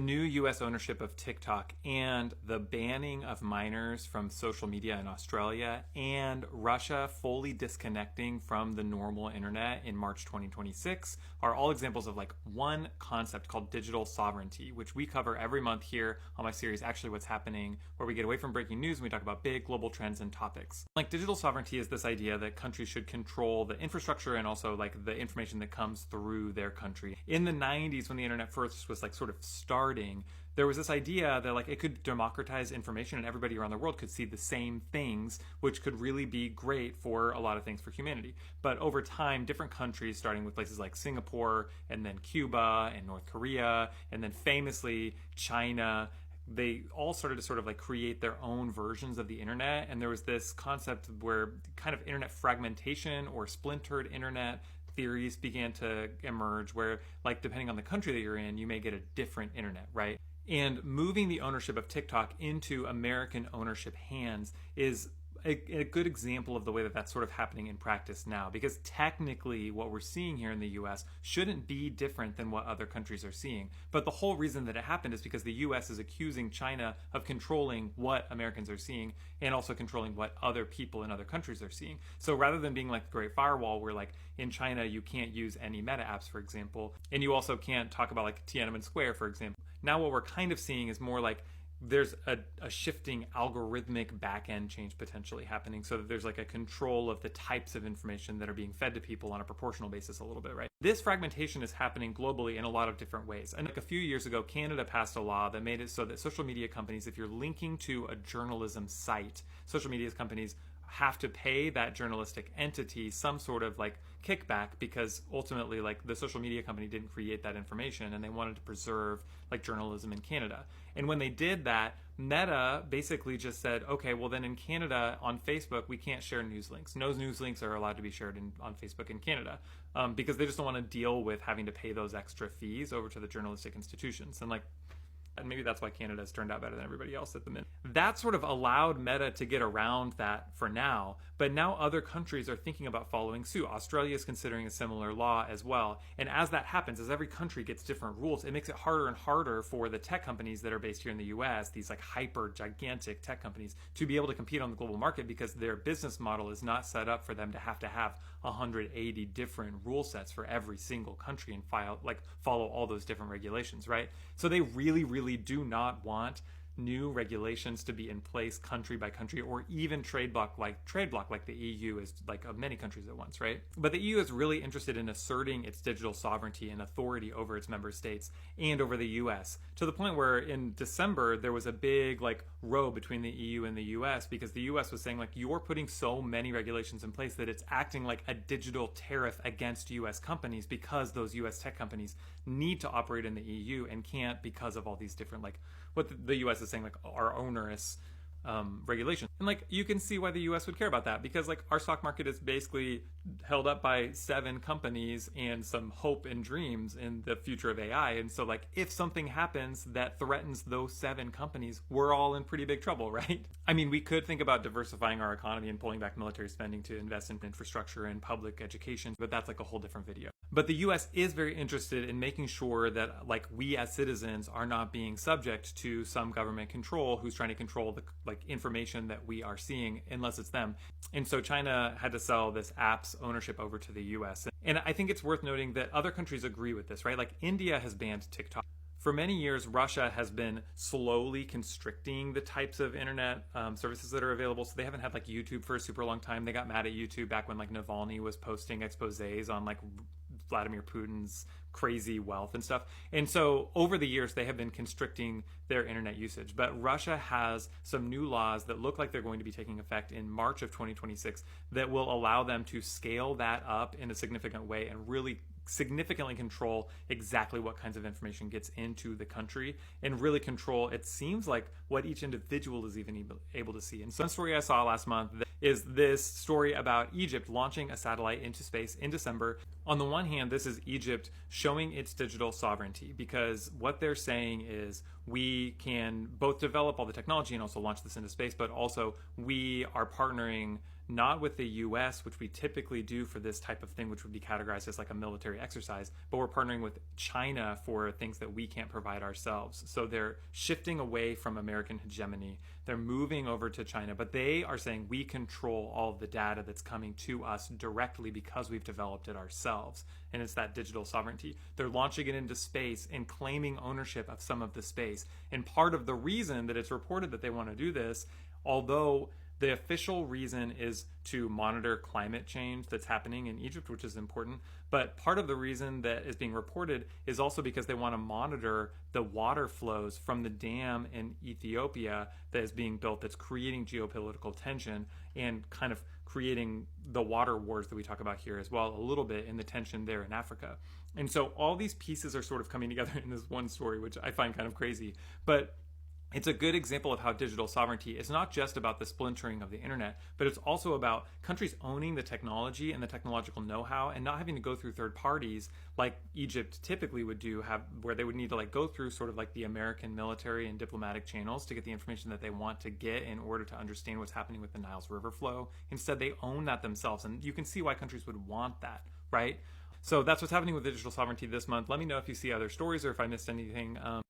new US ownership of TikTok and the banning of minors from social media in Australia and Russia fully disconnecting from the normal internet in March 2026 are all examples of like one concept called digital sovereignty, which we cover every month here on my series Actually What's Happening, where we get away from breaking news and we talk about big global trends and topics. Like digital sovereignty is this idea that countries should control the infrastructure and also like the information that comes through their country. In the 90s, when the internet first was like sort of starting, there was this idea that like it could democratize information and everybody around the world could see the same things, which could really be great for a lot of things for humanity. But over time, different countries, starting with places like Singapore and then Cuba and North Korea, and then famously China, they all started to sort of like create their own versions of the internet. And there was this concept where kind of internet fragmentation or splintered internet theories began to emerge, where like depending on the country that you're in, you may get a different internet, right? And moving the ownership of TikTok into American ownership hands is a good example of the way that that's sort of happening in practice now, because technically what we're seeing here in the US shouldn't be different than what other countries are seeing. But the whole reason that it happened is because the US is accusing China of controlling what Americans are seeing and also controlling what other people in other countries are seeing. So rather than being like the Great Firewall, where like in China you can't use any meta apps, for example, and you also can't talk about like Tiananmen Square, for example. Now what we're kind of seeing is more like there's a shifting algorithmic back-end change potentially happening, so that there's like a control of the types of information that are being fed to people on a proportional basis a little bit, right? This fragmentation is happening globally in a lot of different ways. And like a few years ago, Canada passed a law that made it so that social media companies, if you're linking to a journalism site, social media companies have to pay that journalistic entity some sort of like kickback, because ultimately like the social media company didn't create that information and they wanted to preserve like journalism in Canada. And when they did that, Meta basically just said, okay, well then in Canada on Facebook we can't share news links. No news links are allowed to be shared on Facebook in Canada, because they just don't want to deal with having to pay those extra fees over to the journalistic institutions. And maybe that's why Canada has turned out better than everybody else at the minute. That sort of allowed Meta to get around that for now, but now other countries are thinking about following suit. Australia is considering a similar law as well. And as that happens, as every country gets different rules, it makes it harder and harder for the tech companies that are based here in the US, these like hyper gigantic tech companies, to be able to compete on the global market, because their business model is not set up for them to have 180 different rule sets for every single country and follow all those different regulations, right? So they really do not want new regulations to be in place country by country, or even trade block like the EU is like of many countries at once, right? But the EU is really interested in asserting its digital sovereignty and authority over its member states and over the US, to the point where in December there was a big like row between the EU and the US, because the US was saying like, you're putting so many regulations in place that it's acting like a digital tariff against US companies, because those US tech companies need to operate in the EU and can't, because of all these different like what the US is saying like are onerous regulations. And like you can see why the US would care about that, because like our stock market is basically held up by 7 companies and some hope and dreams in the future of AI. And so like if something happens that threatens those 7 companies, we're all in pretty big trouble, right? I mean, we could think about diversifying our economy and pulling back military spending to invest in infrastructure and public education, but that's like a whole different video. But the US is very interested in making sure that like we as citizens are not being subject to some government control who's trying to control the like information that we are seeing, unless it's them. And so China had to sell this app's ownership over to the US. And I think it's worth noting that other countries agree with this, right? Like India has banned TikTok. For many years, Russia has been slowly constricting the types of internet services that are available. So they haven't had like YouTube for a super long time. They got mad at YouTube back when like Navalny was posting exposés on like Vladimir Putin's crazy wealth and stuff. And so over the years, they have been constricting their internet usage. But Russia has some new laws that look like they're going to be taking effect in March of 2026 that will allow them to scale that up in a significant way and really significantly control exactly what kinds of information gets into the country, and really control, it seems like, what each individual is even able to see. And so one story I saw last month is this story about Egypt launching a satellite into space in December On the one hand, this is Egypt showing its digital sovereignty, because what they're saying is we can both develop all the technology and also launch this into space, but also we are partnering not with the US, which we typically do for this type of thing, which would be categorized as like a military exercise, but we're partnering with China for things that we can't provide ourselves. So they're shifting away from American hegemony. They're moving over to China, but they are saying we control all of the data that's coming to us directly because we've developed it ourselves. And it's that digital sovereignty. They're launching it into space and claiming ownership of some of the space. And part of the reason that it's reported that they want to do this, although the official reason is to monitor climate change that's happening in Egypt, which is important. But part of the reason that is being reported is also because they want to monitor the water flows from the dam in Ethiopia that is being built, that's creating geopolitical tension and kind of creating the water wars that we talk about here as well a little bit, in the tension there in Africa. And so all these pieces are sort of coming together in this one story, which I find kind of crazy. But it's a good example of how digital sovereignty is not just about the splintering of the internet, but it's also about countries owning the technology and the technological know-how and not having to go through third parties like Egypt typically would do, where they would need to like go through sort of like the American military and diplomatic channels to get the information that they want to get in order to understand what's happening with the Nile's river flow. Instead, they own that themselves, and you can see why countries would want that, right? So that's what's happening with digital sovereignty this month. Let me know if you see other stories or if I missed anything.